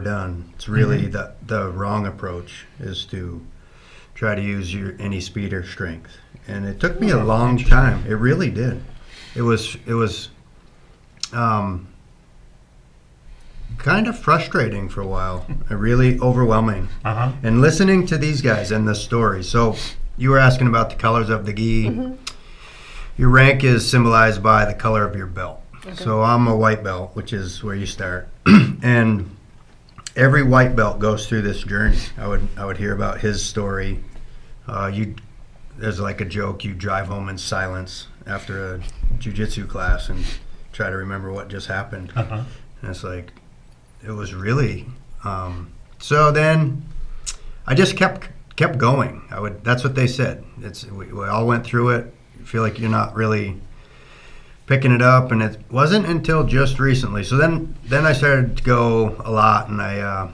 done. It's really the wrong approach is to try to use any speed or strength. And it took me a long time. It really did. It was kind of frustrating for a while. Really overwhelming. And listening to these guys and the stories. So you were asking about the colors of the gi. Your rank is symbolized by the color of your belt. Okay. So I'm a white belt, which is where you start. And every white belt goes through this journey. I would hear about his story. There's like a joke, you drive home in silence after a Jiu Jitsu class and try to remember what just happened. And it's like, it was really, so then I just kept going. That's what they said. We all went through it. You feel like you're not really picking it up, and it wasn't until just recently. So then I started to go a lot, and I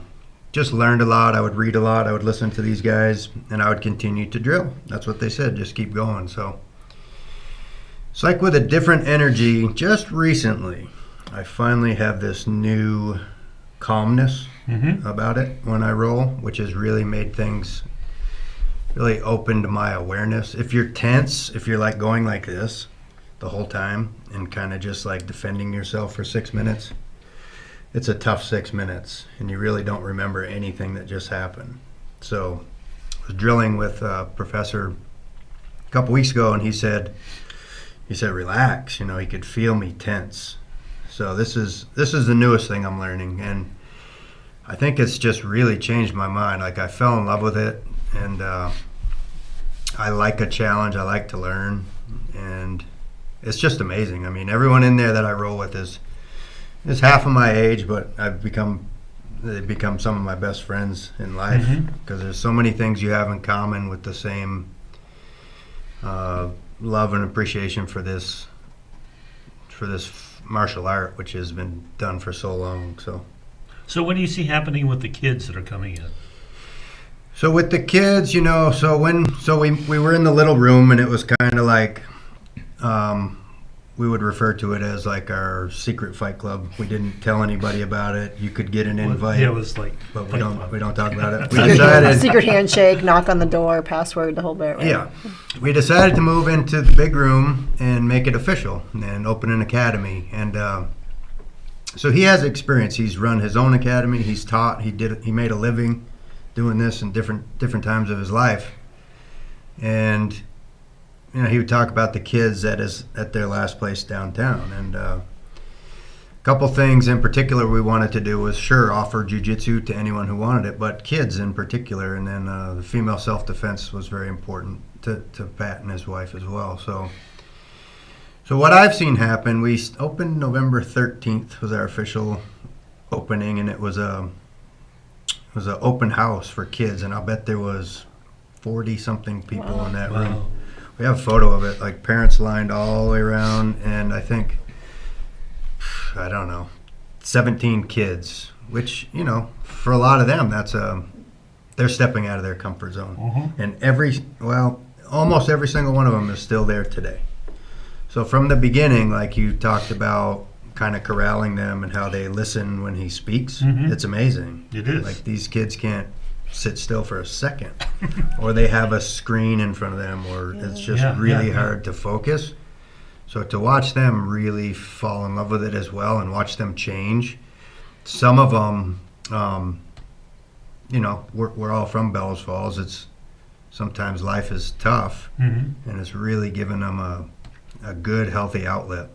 just learned a lot. I would read a lot. I would listen to these guys, and I would continue to drill. That's what they said, just keep going. So it's like with a different energy. Just recently, I finally have this new calmness about it when I roll, which has really made things really opened my awareness. If you're tense, if you're like going like this the whole time and kind of just like defending yourself for 6 minutes, it's a tough 6 minutes, and you really don't remember anything that just happened. So I was drilling with a professor a couple weeks ago, and he said relax, he could feel me tense. So this is the newest thing I'm learning, and I think it's just really changed my mind. Like, I fell in love with it, and I like a challenge. I like to learn, and it's just amazing. I mean, everyone in there that I roll with is half of my age, but they've become some of my best friends in life because there's so many things you have in common with the same love and appreciation for this martial art, which has been done for so long. So what do you see happening with the kids that are coming in? So with the kids, we were in the little room, and it was kind of like, we would refer to it as like our secret fight club. We didn't tell anybody about it. You could get an invite. Yeah, it was like, but we don't talk about it. We decided secret handshake, knock on the door, password, the whole bit. Right? Yeah, we decided to move into the big room and make it official and open an academy. And so he has experience. He's run his own academy. He's taught. He made a living doing this in different times of his life. And he would talk about the kids at their last place downtown. And a couple things in particular we wanted to do was, offer jiu-jitsu to anyone who wanted it, but kids in particular. And then the female self-defense was very important to Pat and his wife as well. So what I've seen happen, we opened November 13th was our official opening, and it was an open house for kids, and I'll bet there was 40-something people in that room. We have a photo of it, like parents lined all the way around, and I think, 17 kids, which, for a lot of them, they're stepping out of their comfort zone. And almost every single one of them is still there today. So from the beginning, like you talked about, kind of corralling them and how they listen when he speaks, it's amazing. It is. Like, these kids can't sit still for a second, or they have a screen in front of them, or it's just really hard to focus. So to watch them really fall in love with it as well, and watch them change. Some of them, we're all from Bellows Falls. Sometimes life is tough, and it's really given them a good, healthy outlet.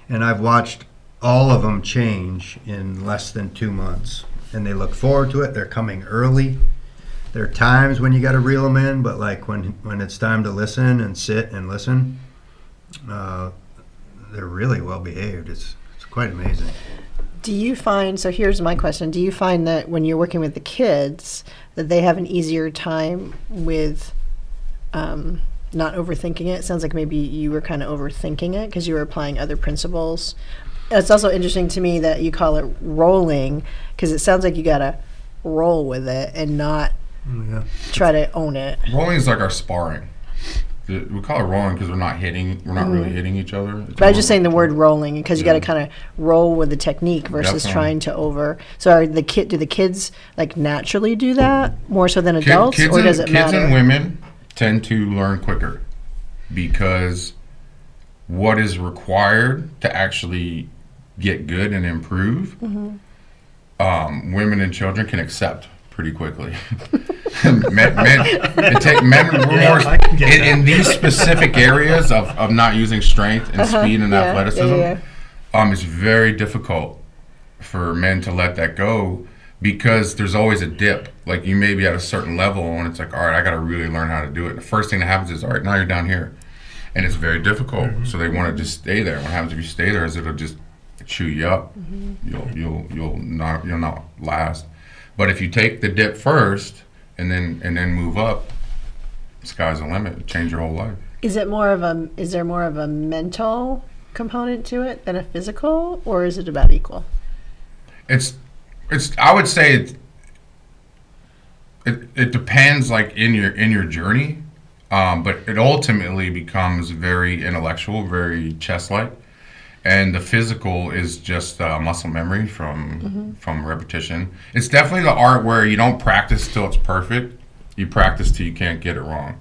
And I've watched all of them change in less than 2 months. And they look forward to it. They're coming early. There are times when you got to reel them in, but like when it's time to listen and sit and listen, they're really well behaved. It's quite amazing. Do you find, so here's my question, do you find that when you're working with the kids that they have an easier time with not overthinking it? It sounds like maybe you were kind of overthinking it because you were applying other principles. It's also interesting to me that you call it rolling, because it sounds like you got to roll with it and not try to own it. Rolling is like our sparring. we call it rolling because we're not really hitting each other. It's But I was just more saying the word rolling because you got to Yeah. kind of roll with the technique versus Definitely. trying to over. So are do the kids like naturally do that more so than Kid- adults, kids or and, does it kids matter? and women tend to learn quicker because what is required to actually get good and improve, women and children can accept pretty quickly. men, we're Yeah, more I can get that. in these specific areas of not using strength and speed and Yeah, athleticism. yeah. It's very difficult for men to let that go because there's always a dip. Like you may be at a certain level and it's like, all right, I got to really learn how to do it. The first thing that happens is, all right, now you're down here, and it's very difficult. So they want to just stay there. What happens if you stay there is it'll just chew you up. You'll not last. But if you take the dip first and then move up, sky's the limit. Change your whole life. Is there more of a mental component to it than a physical, or is it about equal? It's I would say it depends like in your journey, but it ultimately becomes very intellectual, very chess-like, and the physical is just muscle memory from repetition. It's definitely the art where you don't practice till it's perfect. You practice till you can't get it wrong.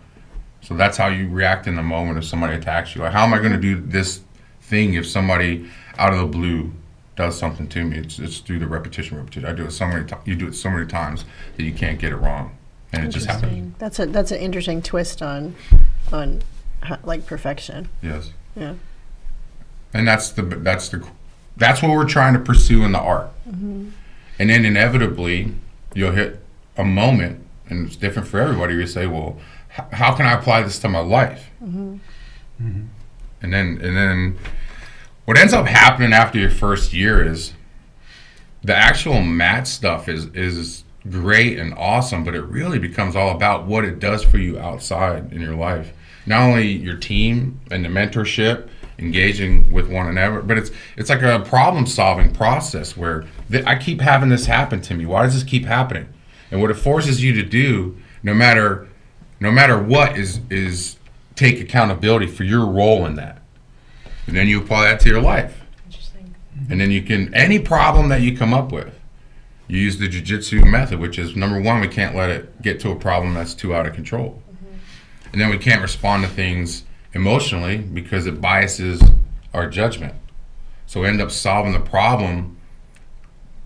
So that's how you react in the moment if somebody attacks you. Like, how am I going to do this thing if somebody out of the blue does something to me? It's through the repetition. I do it so many times. You do it so many times that you can't get it wrong, and it just happens. That's an interesting twist on like perfection. Yes. Yeah. And that's what we're trying to pursue in the art. And then inevitably you'll hit a moment, and it's different for everybody. You say, well, how can I apply this to my life? And then what ends up happening after your first year is the actual mat stuff is great and awesome, but it really becomes all about what it does for you outside in your life. Not only your team and the mentorship, engaging with one another, but it's like a problem-solving process where I keep having this happen to me. Why does this keep happening? And what it forces you to do, no matter what, is take accountability for your role in that. And then you apply that to your life. Interesting. And then you can, any problem that you come up with, you use the Jiu Jitsu method, which is, number one, we can't let it get to a problem that's too out of control. And then we can't respond to things emotionally because it biases our judgment. So we end up solving the problem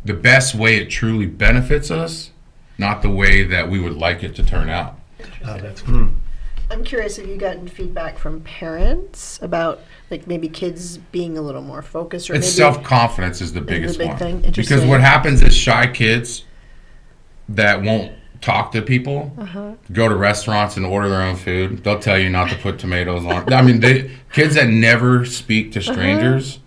the best way it truly benefits us, not the way that we would like it to turn out. Oh, that's good. I'm curious, have you gotten feedback from parents about like maybe kids being a little more focused, or It's maybe self-confidence is the biggest big one. thing? Because Interesting. what happens is shy kids that won't talk to people go to restaurants and order their own food. They'll tell you not to put tomatoes on. I mean, kids that never speak to strangers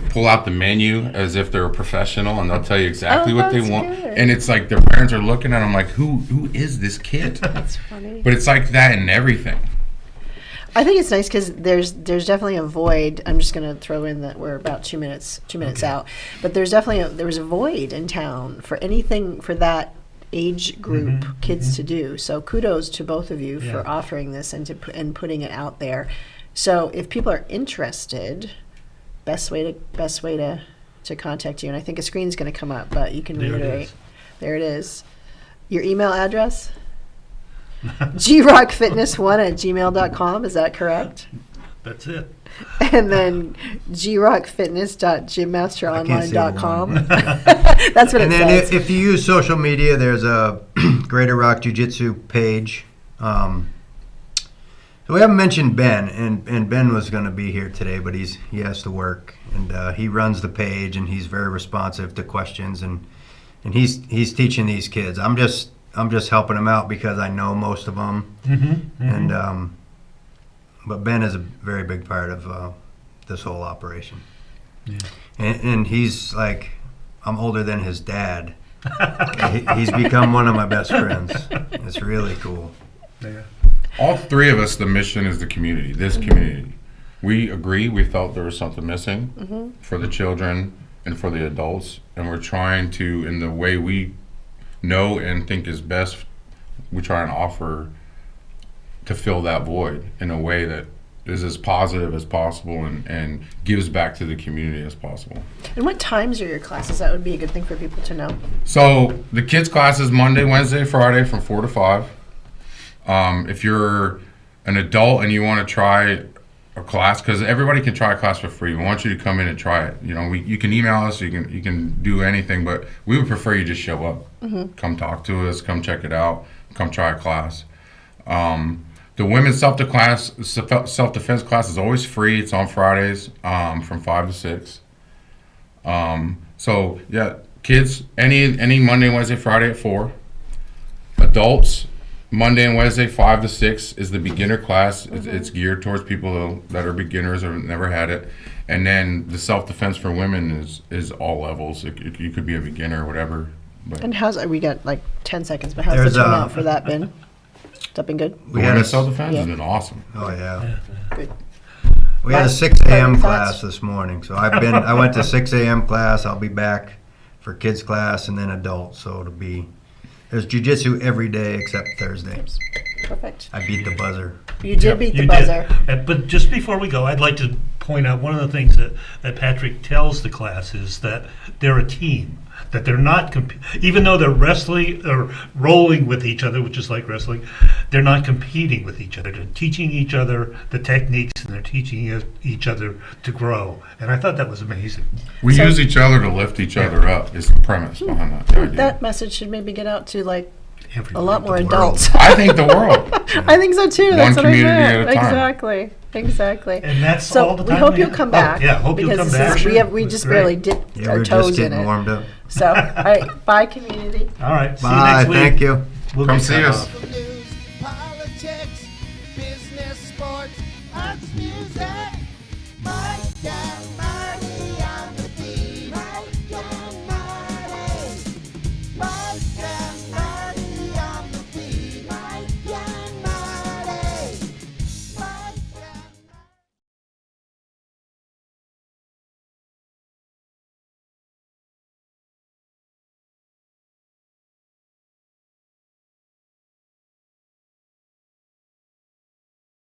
pull out the menu as if they're a professional, and they'll tell you exactly what they that's want. good. And it's like their parents are looking at them like, who is this kid? That's funny. But it's like that in everything. I think it's nice because there's definitely a void. I'm just going to throw in that we're about 2 minutes out, but there was a void in town for anything for that age group kids to do. So kudos to both of you for offering this and putting it out there. So if people are interested, best way to contact you, and I think a screen's going to come up, but you can There it reiterate. is. There it is. Your email address? grockfitness1@gmail.com, is that correct? That's it. And then grockfitness.gymmasteronline.com. I That's what And it then says. if you use social media, there's a Greater Rock Jiu Jitsu page. So we haven't mentioned Ben, and Ben was going to be here today, but he has to work, and he runs the page, and he's very responsive to questions, and he's teaching these kids. I'm just helping him out because I know most of them, and but Ben is a very big part of this whole operation. Yeah. And he's like, I'm older than his dad. He's become one of my best friends. It's really cool. Yeah. All three of us, the mission is the community, this community. We agree, we felt there was something missing for the children and for the adults, and we're trying to, in the way we know and think is best, we try and offer to fill that void in a way that is as positive as possible and gives back to the community as possible. And what times are your classes? That would be a good thing for people to know. So the kids' class is Monday, Wednesday, Friday from 4 to 5. If you're an adult and you want to try a class, because everybody can try a class for free. We want you to come in and try it. You know, you can email us, you can do anything, but we would prefer you just show up. Come talk to us, come check it out, come try a class. The women's self-defense class is always free. It's on Fridays from 5 to 6. So yeah, kids, any Monday, Wednesday, Friday at 4. Adults, Monday and Wednesday, 5 to 6 is the beginner class. It's geared towards people that are beginners or never had it. And then the self-defense for women is all levels. You could be a beginner or whatever. But And we got like 10 seconds, but how's There's, the turnout for that been? Has that been good? We had a, self-defense Yeah. has been awesome. oh yeah. Good. We had a Right. 6 a.m. Parting class thoughts? this morning, so I went to 6 a.m. class. I'll be back for kids class and then adult. So there's jiu-jitsu every day except Thursday. Perfect. I beat the buzzer. You did beat the You buzzer. did. But just before we go, I'd like to point out one of the things that Patrick tells the class is that they're a team. That they're not, even though they're wrestling or rolling with each other, which is like wrestling, they're not competing with each other. They're teaching each other the techniques and they're teaching each other to grow. And I thought that was amazing. We So- use each other to lift each other up. Is the premise behind that. the idea. That message should maybe get out to like a Everybody. lot more The world. adults. I think the world. I think so too. That's what I community meant. at a time. Exactly. And that's So all the we time hope we you'll have. come Oh, back. yeah, hope you'll because come this back. is- we It was just great. barely dipped Yeah, our we're toes just in getting it. warmed up. So, all right, bye community. All right. See you Bye. next week. Thank you. We'll Come get see cut us. off. News, politics, business, sports, arts, music. Mike and Marty on the beat. Mike and Marty. Mike and